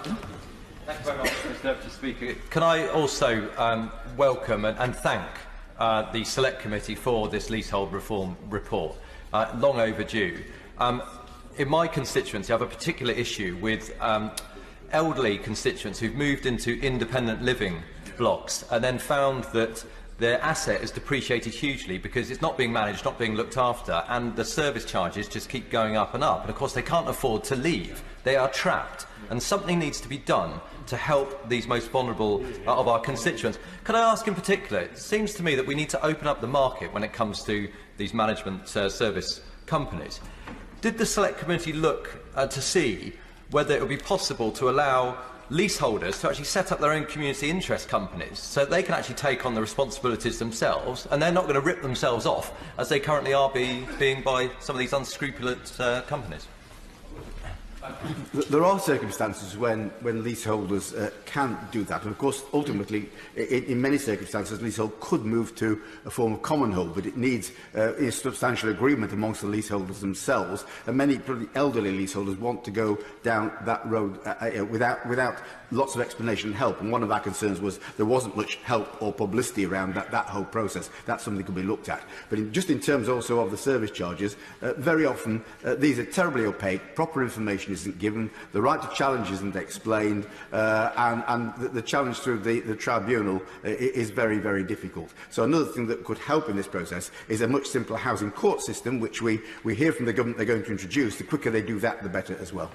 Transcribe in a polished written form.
Thank you very much, Mr. Speaker. Can I also welcome and thank the Select Committee for this leasehold reform report, long overdue. In my constituency, I have a particular issue with elderly constituents who've moved into independent living blocks and then found that their asset is depreciated hugely because it's not being managed, not being looked after, and the service charges just keep going up and up. And of course, they can't afford to leave. They are trapped. And something needs to be done to help these most vulnerable of our constituents. Can I ask in particular, it seems to me that we need to open up the market when it comes to these management service companies. Did the Select Committee look to see whether it would be possible to allow leaseholders to actually set up their own community interest companies so they can actually take on the responsibilities themselves, and they're not going to rip themselves off as they currently are being by some of these unscrupulous companies? There are circumstances when leaseholders can do that, and of course, ultimately, in many circumstances, leasehold could move to a form of common hold, but it needs substantial agreement amongst the leaseholders themselves. And many elderly leaseholders want to go down that road without lots of explanation and help. And one of our concerns was there wasn't much help or publicity around that whole process. That's something that could be looked at. But just in terms also of the service charges, very often these are terribly opaque. Proper information isn't given, the right to challenge isn't explained, and the challenge through the tribunal is very, very difficult. So another thing that could help in this process is a much simpler housing court system, which we hear from the government they're going to introduce. The quicker they do that, the better as well.